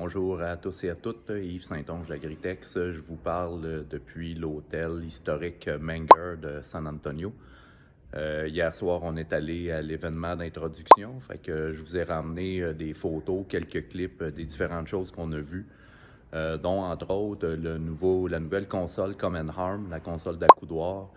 Bonjour à tous et à toutes, Yves Saint-Onge d'Agritex. Je vous parle depuis l'hôtel historique Menger de San Antonio. Hier soir, on est allé à l'événement d'introduction, fait que je vous ai ramené des photos, quelques clips des différentes choses qu'on a vues, dont entre autres la nouvelle console Common Arm, la console d'accoudoir,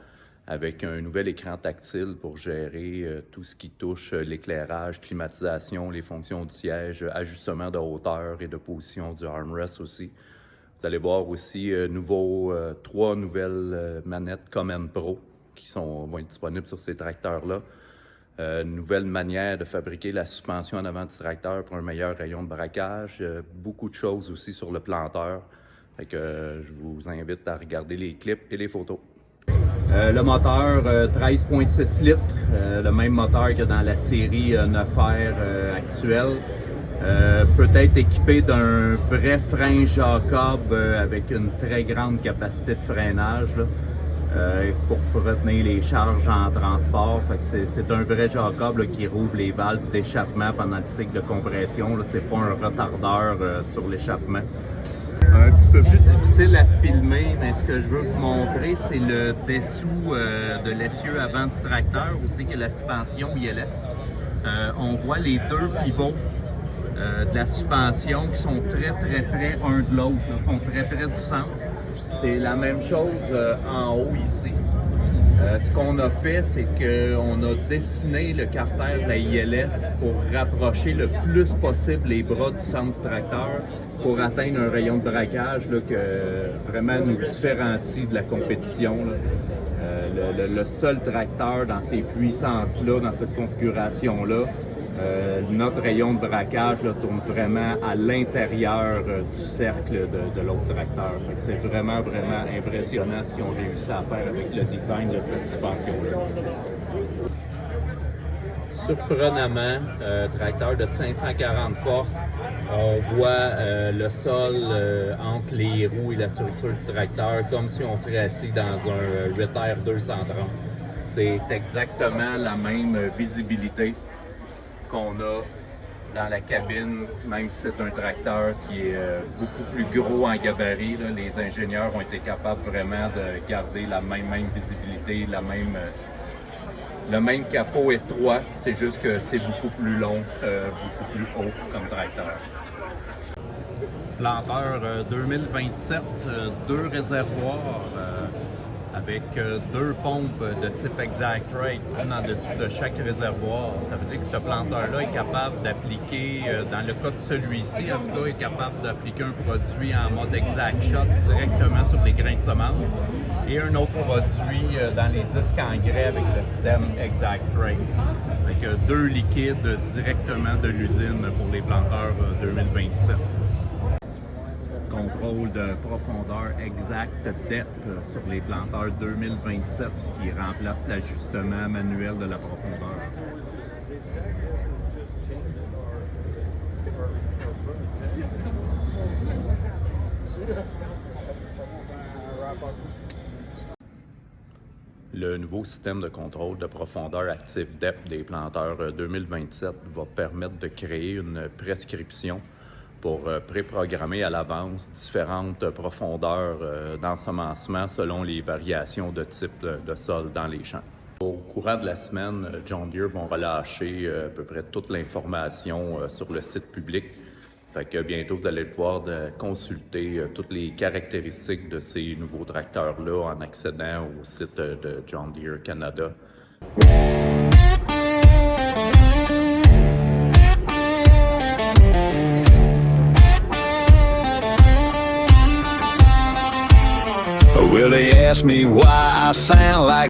avec un nouvel écran tactile pour gérer tout ce qui touche l'éclairage, climatisation, les fonctions du siège, ajustement de hauteur et de position du armrest aussi. Vous allez voir aussi trois nouvelles manettes Common Pro qui vont être disponibles sur ces tracteurs-là. Nouvelle manière de fabriquer la suspension en avant du tracteur pour un meilleur rayon de braquage. Beaucoup de choses aussi sur le planteur. Fait que, je vous invite à regarder les clips et les photos. Le moteur 13.6 litres, le même moteur que dans la série 9R actuelle. Peut être équipé d'un vrai frein Jacob avec une très grande capacité de freinage là, pour retenir les charges en transport. C'est un vrai Jacob là, qui rouvre les valves d'échappement pendant le cycle de compression. C'est pas un retardeur sur l'échappement. Un petit peu plus difficile à filmer, mais ce que je veux vous montrer, c'est le dessous de l'essieu avant du tracteur, aussi que la suspension ILS. On voit les deux pivots de la suspension qui sont très près un de l'autre, sont très près du centre. C'est la même chose en haut ici. Ce qu'on a fait, c'est qu'on a dessiné le carter de la ILS pour rapprocher le plus possible les bras du centre du tracteur pour atteindre un rayon de braquage là, que vraiment nous différencie de la compétition. Là. Le seul tracteur dans ces puissances-là, dans cette configuration-là, notre rayon de braquage là, tourne vraiment à l'intérieur du cercle de l'autre tracteur. C'est vraiment impressionnant ce qu'ils ont réussi à faire avec le design de cette suspension-là. Surprenamment, tracteur de 540 forces, on voit le sol entre les roues et la structure du tracteur comme si on serait assis dans un 8R 230. C'est exactement la même visibilité qu'on a dans la cabine, même si c'est un tracteur qui est beaucoup plus gros en gabarit. Là, les ingénieurs ont été capables vraiment de garder la même visibilité, le même capot étroit, c'est juste que c'est beaucoup plus long, beaucoup plus haut comme tracteur. Planteur 2027, deux réservoirs avec deux pompes de type Exact Rate, une en dessous de chaque réservoir. Ça veut dire que ce planteur-là est capable d'appliquer, dans le cas de celui-ci, en tout cas, est capable d'appliquer un produit en mode Exact Shot directement sur les grains de semences et un autre produit dans les disques engrais avec le système Exact Rate. Avec deux liquides directement de l'usine pour les planteurs 2027. Contrôle de profondeur exact depth sur les planteurs 2027 qui remplace l'ajustement manuel de la profondeur. Le nouveau système de contrôle de profondeur Active Depth des planteurs 2027 va permettre de créer une prescription pour préprogrammer à l'avance différentes profondeurs d'ensemencement selon les variations de type de sol dans les champs. Au courant de la semaine, John Deere vont relâcher à peu près toute l'information sur le site public. Fait que bientôt, vous allez pouvoir consulter toutes les caractéristiques de ces nouveaux tracteurs-là en accédant au site de John Deere Canada. Well, they ask me why I sound like